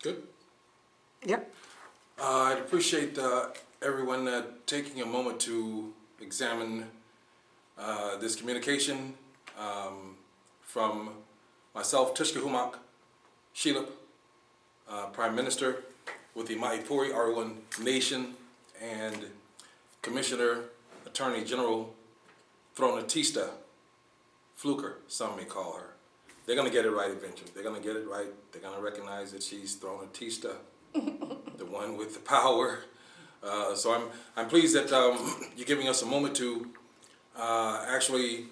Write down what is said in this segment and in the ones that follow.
Good. Yep. I'd appreciate everyone taking a moment to examine this communication from myself, Tushkahumoc Xelup, Prime Minister with the Maipuri ARAUAN Nation, and Commissioner Attorney General Thronatista Fluker, some may call her. They're going to get it right eventually. They're going to get it right. They're going to recognize that she's Thronatista, the one with the power. So I'm pleased that you're giving us a moment to actually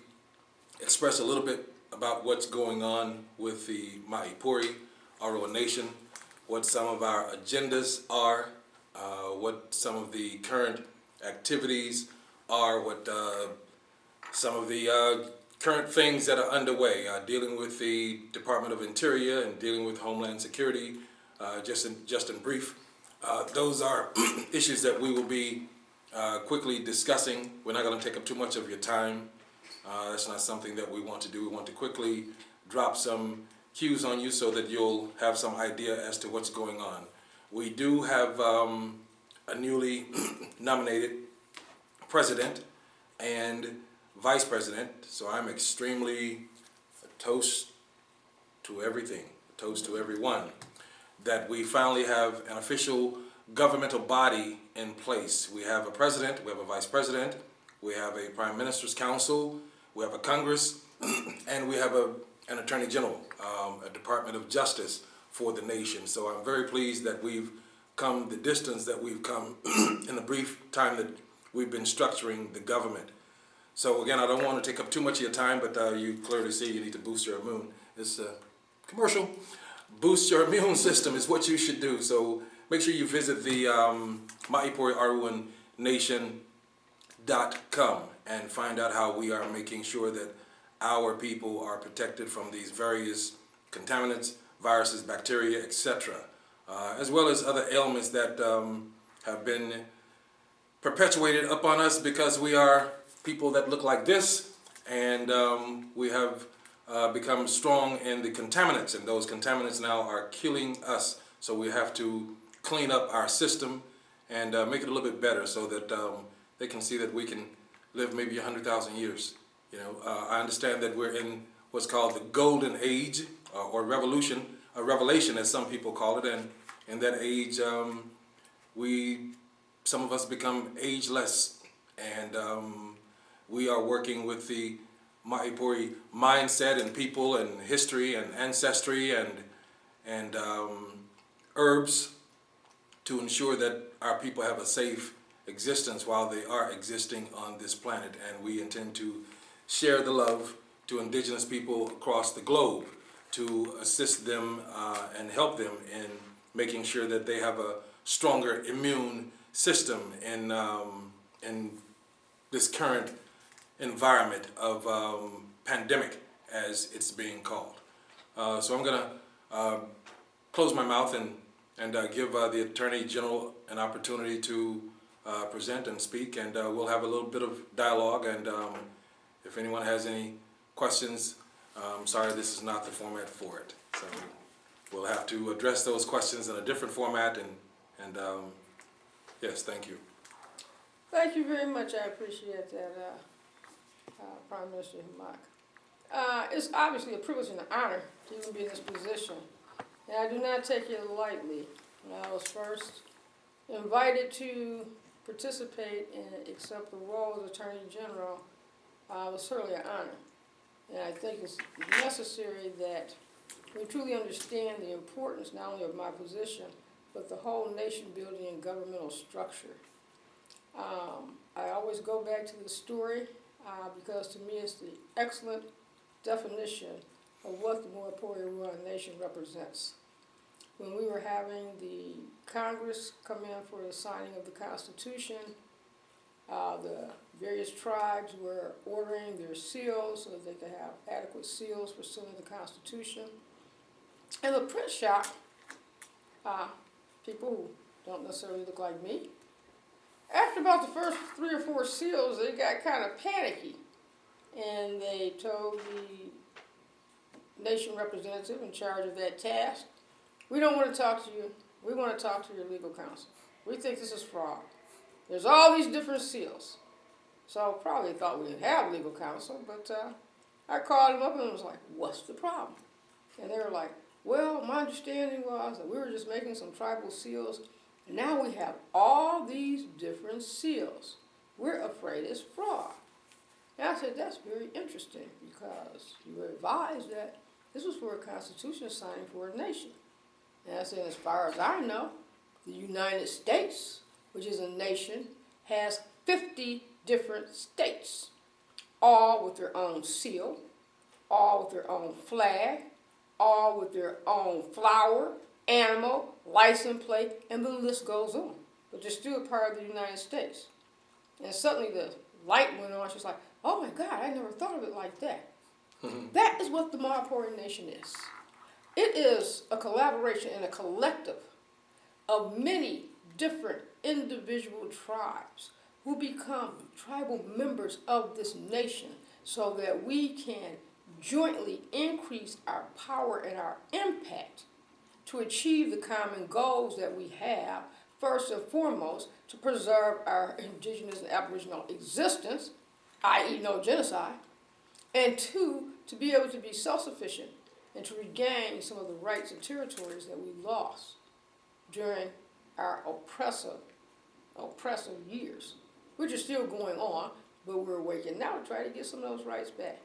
express a little bit about what's going on with the Maipuri ARAUAN Nation, what some of our agendas are, what some of the current activities are, what some of the current things that are underway, dealing with the Department of Interior and dealing with Homeland Security, just in brief. Those are issues that we will be quickly discussing. We're not going to take up too much of your time. That's not something that we want to do. We want to quickly drop some cues on you so that you'll have some idea as to what's going on. We do have a newly nominated president and vice president, so I'm extremely a toast to everything, a toast to everyone, that we finally have an official governmental body in place. We have a president, we have a vice president, we have a prime minister's council, we have a Congress, and we have an attorney general, a Department of Justice for the nation. So I'm very pleased that we've come the distance that we've come in the brief time that we've been structuring the government. So again, I don't want to take up too much of your time, but you clearly see you need to boost your immune. This commercial. Boost your immune system is what you should do. So make sure you visit the MAIPURI and find out how we are making sure that our people are protected from these various contaminants, viruses, bacteria, etc., as well as other ailments that have been perpetuated upon us because we are people that look like this, and we have become strong in the contaminants, and those contaminants now are killing us. So we have to clean up our system and make it a little bit better so that they can see that we can live maybe 100,000 years. You know, I understand that we're in what's called the golden age or revolution, a revelation as some people call it, and in that age some of us become ageless, and we are working with the Maipuri mindset and people and history and ancestry and herbs to ensure that our people have a safe existence while they are existing on this planet. And we intend to share the love to indigenous people across the globe to assist them and help them in making sure that they have a stronger immune system in this current environment of pandemic, as it's being called. So I'm going to close my mouth and give the Attorney General an opportunity to present and speak, and we'll have a little bit of dialogue, and if anyone has any questions, I'm sorry this is not the format for it. So we'll have to address those questions in a different format, and yes, thank you. Thank you very much. I appreciate that, Prime Minister Humoc. It's obviously a privilege and an honor to even be in this position, and I do not take it lightly. When I was first invited to participate and accept the role as Attorney General, it was certainly an honor, and I think it's necessary that we truly understand the importance not only of my position, but the whole nation-building and governmental structure. I always go back to the story because to me it's the excellent definition of what the Maipuri ARAUAN Nation represents. When we were having the Congress come in for the signing of the Constitution, the various tribes were ordering their seals so that they could have adequate seals for sealing the Constitution. And the print shop, people who don't necessarily look like me, after about the first 3 or 4 seals, they got kind of panicky. And they told the nation representative in charge of that task, We don't want to talk to you. We want to talk to your legal counsel. We think this is fraud. There's all these different seals. So probably thought we didn't have legal counsel, but I called them up and was like, what's the problem? And they were like, well, my understanding was that we were just making some tribal seals, and now we have all these different seals. We're afraid it's fraud. And I said, that's very interesting, because you were advised that this was for a constitution signing for a nation. And I said, as far as I know, the United States, which is a nation, has 50 different states, all with their own seal, all with their own flag, all with their own flower, animal, license plate, and the list goes on. But they're still part of the United States. And suddenly the light went on. She's like, oh my God, I never thought of it like that. That is what the Maipuri Nation is. It is a collaboration and a collective of many different individual tribes who become tribal members of this nation so that we can jointly increase our power and our impact to achieve the common goals that we have, first and foremost, to preserve our indigenous and aboriginal existence, i.e. no genocide, and two, to be able to be self-sufficient and to regain some of the rights and territories that we lost during our oppressive years, which are still going on, but we're waking now to try to get some of those rights back.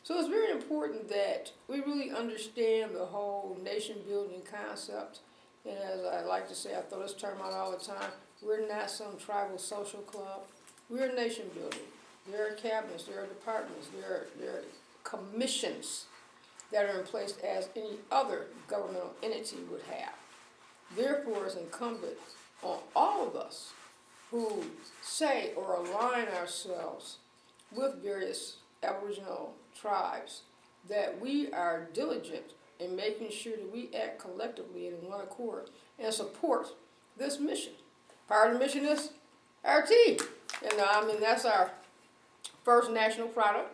So it's very important that we really understand the whole nation-building concept. And as I like to say, I throw this term out all the time, we're not some tribal social club. We're nation building. There are cabinets, there are departments, there are commissions that are in place as any other governmental entity would have. Therefore, it's incumbent on all of us who say or align ourselves with various Aboriginal tribes that we are diligent in making sure that we act collectively and in one accord and support this mission. Part of the mission is our tea. And I mean, that's our first national product.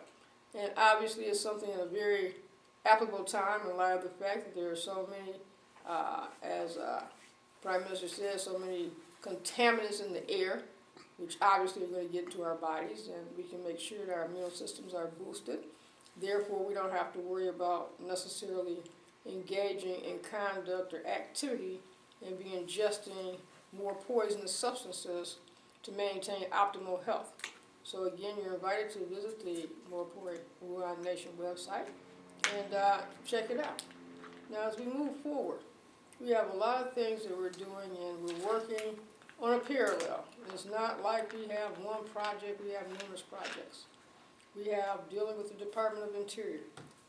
And obviously it's something in a very applicable time in light of the fact that there are so many, as Prime Minister said, so many contaminants in the air, which obviously are going to get into our bodies, and we can make sure that our immune systems are boosted. Therefore, we don't have to worry about necessarily engaging in conduct or activity and be ingesting more poisonous substances to maintain optimal health. So again, you're invited to visit the Maipuri ARAUAN Nation website and check it out. Now, as we move forward, we have a lot of things that we're doing, and we're working on a parallel. It's not like we have one project, we have numerous projects. We have dealing with the Department of Interior.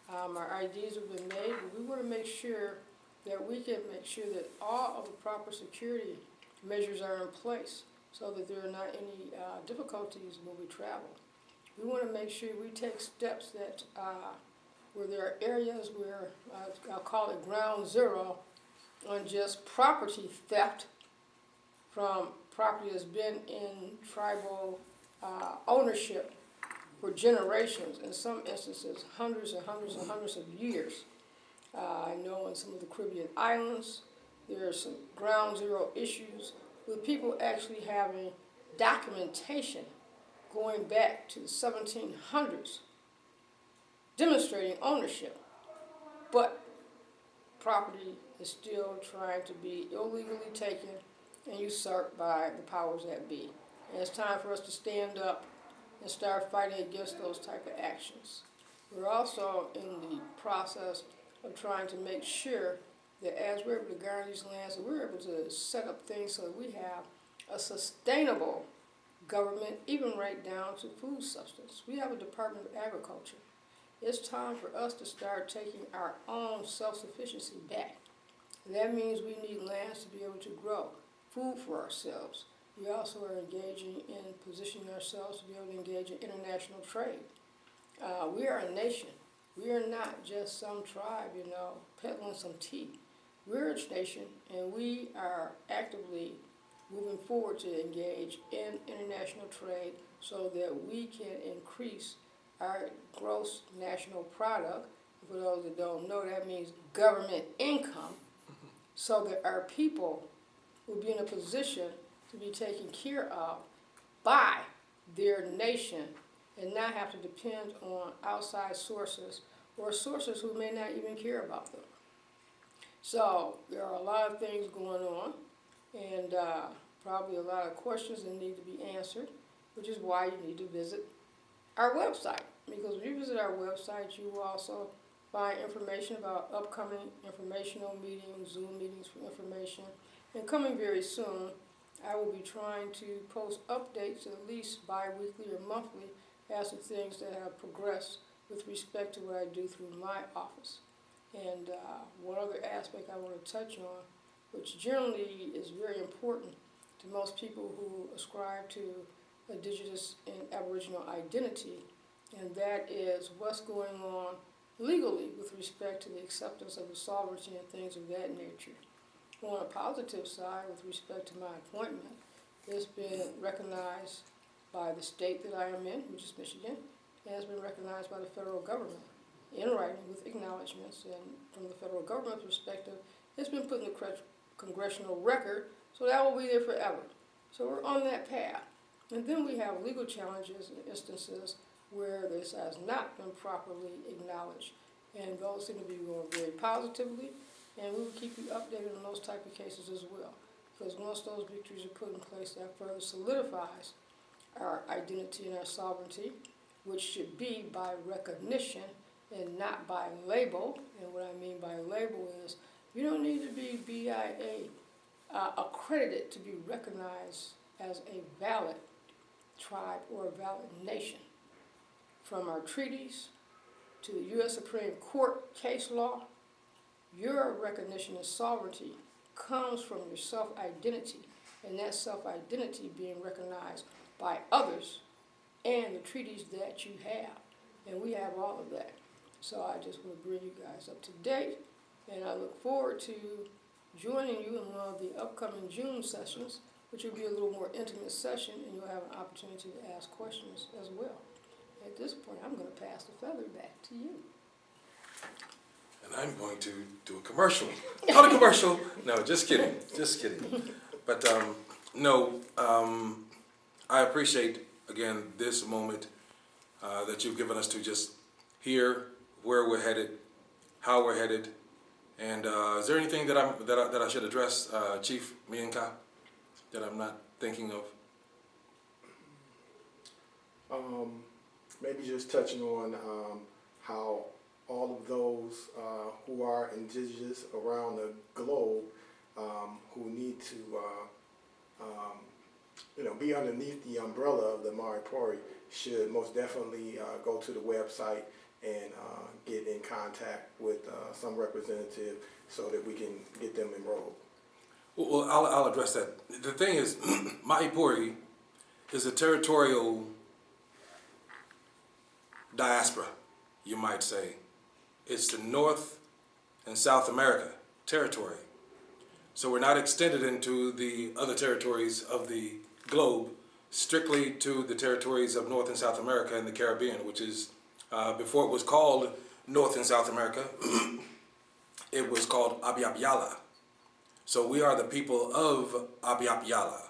Our IDs have been made, but we want to make sure that we can make sure that all of the proper security measures are in place so that there are not any difficulties when we travel. We want to make sure we take steps that where there are areas where, I'll call it ground zero, on just property theft from property that's been in tribal ownership for generations, in some instances hundreds and hundreds and hundreds of years. I know in some of the Caribbean islands there are some ground zero issues with people actually having documentation going back to the 1700s demonstrating ownership, but property is still trying to be illegally taken and usurped by the powers that be. And it's time for us to stand up and start fighting against those type of actions. We're also in the process of trying to make sure that as we're able to garner these lands, that we're able to set up things so that we have a sustainable government, even right down to food substance. We have a Department of Agriculture. It's time for us to start taking our own self-sufficiency back. And that means we need lands to be able to grow food for ourselves. We also are engaging in positioning ourselves to be able to engage in international trade. We are a nation. We are not just some tribe, peddling some tea. We're a nation, and we are actively moving forward to engage in international trade so that we can increase our gross national product. For those that don't know, that means government income, so that our people will be in a position to be taken care of by their nation and not have to depend on outside sources or sources who may not even care about them. So there are a lot of things going on, and probably a lot of questions that need to be answered, which is why you need to visit our website. Because when you visit our website, you will also find information about upcoming informational meetings, Zoom meetings for information. And coming very soon, I will be trying to post updates at least bi-weekly or monthly as to things that have progressed with respect to what I do through my office. And one other aspect I want to touch on, which generally is very important to most people who ascribe to indigenous and aboriginal identity, and that is what's going on legally with respect to the acceptance of the sovereignty and things of that nature. On a positive side, with respect to my appointment, it's been recognized by the state that I am in, which is Michigan, and it's been recognized by the federal government in writing with acknowledgments, and from the federal government's perspective, it's been put in the congressional record, so that will be there forever. So we're on that path. And then we have legal challenges and instances where this has not been properly acknowledged, and those seem to be going very positively, and we will keep you updated on those type of cases as well, because once those victories are put in place, that further solidifies our identity and our sovereignty, which should be by recognition and not by label. And what I mean by label is you don't need to be BIA accredited to be recognized as a valid tribe or a valid nation. From our treaties to the U.S. Supreme Court case law, your recognition of sovereignty comes from your self-identity, and that self-identity being recognized by others and the treaties that you have. And we have all of that. So I just want to bring you guys up to date, and I look forward to joining you in one of the upcoming June sessions, which will be a little more intimate session, and you'll have an opportunity to ask questions as well. At this point, I'm going to pass the feather back to you. And I'm going to do a commercial. Not a commercial. No, just kidding. Just kidding. But I appreciate, again, this moment that you've given us to just hear where we're headed, how we're headed, and is there anything that I should address, Chief Mienka, that I'm not thinking of? Maybe just touching on how all of those who are indigenous around the globe who need to be underneath the umbrella of the Maipuri should most definitely go to the website and get in contact with some representative so that we can get them enrolled. Well, I'll address that. The thing is, Maipuri is a territorial diaspora, you might say. It's the North and South America territory. So we're not extended into the other territories of the globe, strictly to the territories of North and South America and the Caribbean, which is, before it was called North and South America, it was called Abiabiala. So we are the people of Abiabiala,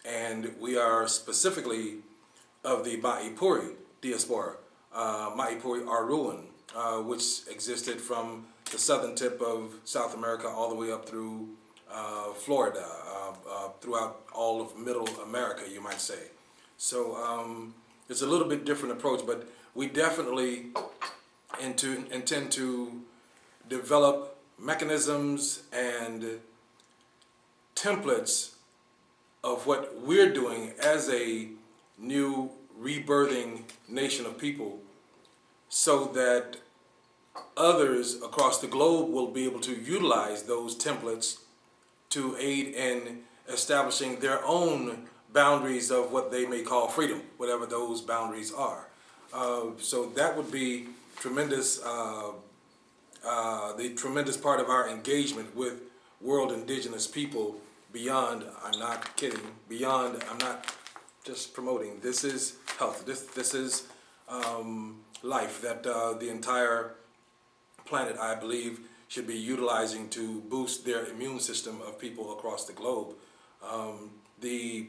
and we are specifically of the Maipuri diaspora, Maipuri ARAUAN, which existed from the southern tip of South America all the way up through Florida, throughout all of Middle America, you might say. So it's a little bit different approach, but we definitely intend to develop mechanisms and templates of what we're doing as a new rebirthing nation of people, so that others across the globe will be able to utilize those templates to aid in establishing their own boundaries of what they may call freedom, whatever those boundaries are. So that would be tremendous, the tremendous part of our engagement with world indigenous people beyond, I'm not kidding, beyond, I'm not just promoting, this is health, this is life that the entire planet, I believe, should be utilizing to boost their immune system of people across the globe. The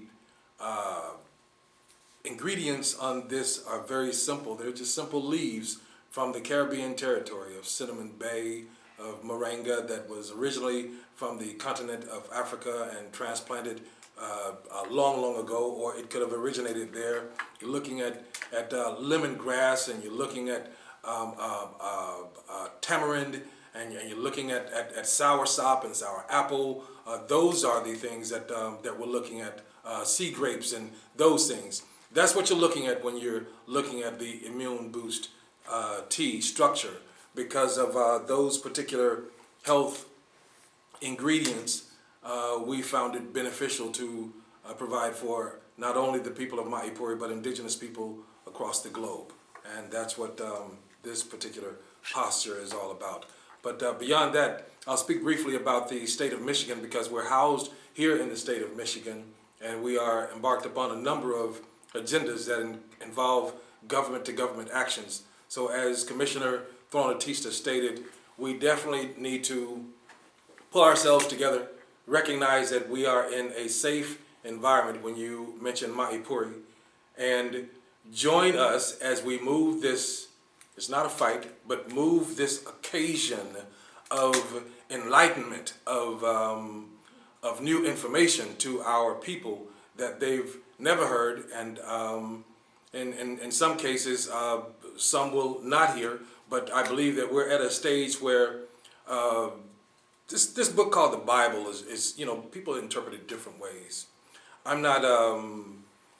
ingredients on this are very simple. They're just simple leaves from the Caribbean territory of Cinnamon Bay, of moringa that was originally from the continent of Africa and transplanted long ago, or it could have originated there. You're looking at lemongrass, and you're looking at tamarind, and you're looking at soursop and sour apple. Those are the things that we're looking at. Sea grapes and those things. That's what you're looking at when you're looking at the immune boost tea structure, because of those particular health ingredients. We found it beneficial to provide for not only the people of Maipuri, but indigenous people across the globe. And that's what this particular posture is all about. But beyond that, I'll speak briefly about the state of Michigan, because we're housed here in the state of Michigan, and we are embarked upon a number of agendas that involve government-to-government actions. So as Commissioner Thornatista stated, we definitely need to pull ourselves together, recognize that we are in a safe environment when you mention Maipuri, and join us as we move this, it's not a fight, but move this occasion of enlightenment, of new information to our people that they've never heard, and in some cases, some will not hear. But I believe that we're at a stage where this book called the Bible is people interpret it different ways. I'm not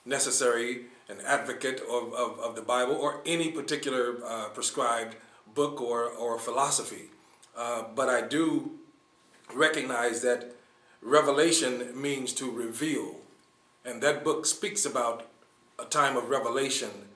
necessarily an advocate of the Bible or any particular prescribed book or philosophy, but I do recognize that revelation means to reveal, and that book speaks about a time of revelation.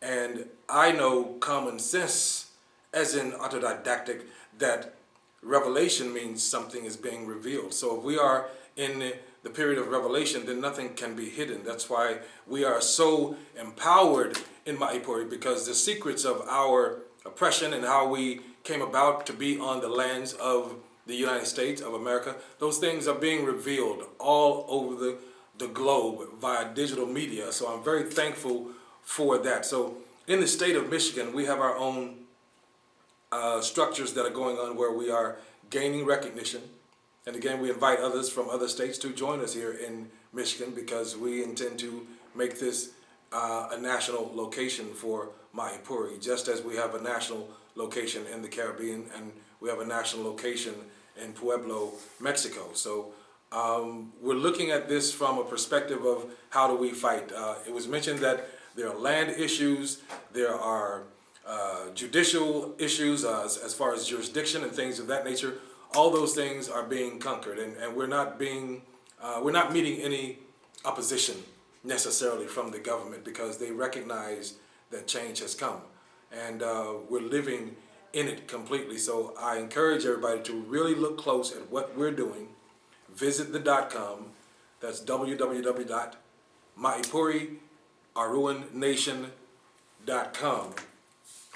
And I know common sense, as in autodidactic, that revelation means something is being revealed. So if we are in the period of revelation, then nothing can be hidden. That's why we are so empowered in Maipuri, because the secrets of our oppression and how we came about to be on the lands of the United States of America, those things are being revealed all over the globe via digital media. So I'm very thankful for that. So in the state of Michigan, we have our own structures that are going on where we are gaining recognition. And again, we invite others from other states to join us here in Michigan, because we intend to make this a national location for Maipuri, just as we have a national location in the Caribbean and we have a national location in Pueblo, Mexico. So we're looking at this from a perspective of how do we fight. It was mentioned that there are land issues, there are judicial issues as far as jurisdiction and things of that nature. All those things are being conquered, and we're not meeting any opposition necessarily from the government, because they recognize that change has come, and we're living in it completely. So I encourage everybody to really look close at what we're doing. Visit the .com. That's www.maipuriaruannation.com.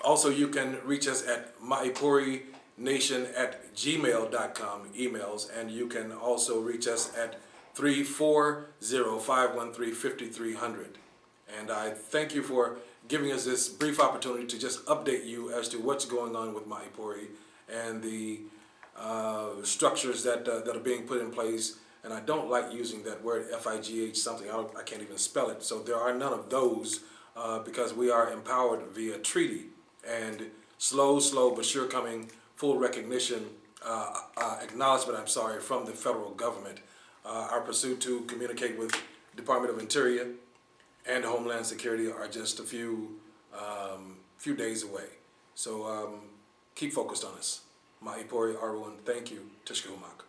Also, you can reach us at maipurination@gmail.com emails, and you can also reach us at 340-513-5300. And I thank you for giving us this brief opportunity to just update you as to what's going on with Maipuri and the structures that are being put in place. And I don't like using that word FIGH something. I can't even spell it. So there are none of those because we are empowered via treaty. And slow but sure coming full recognition, acknowledgement, from the federal government. Our pursuit to communicate with Department of Interior and Homeland Security are just a few days away. So keep focused on us. Maipuri, ARAUAN, thank you. Tushkahumoc.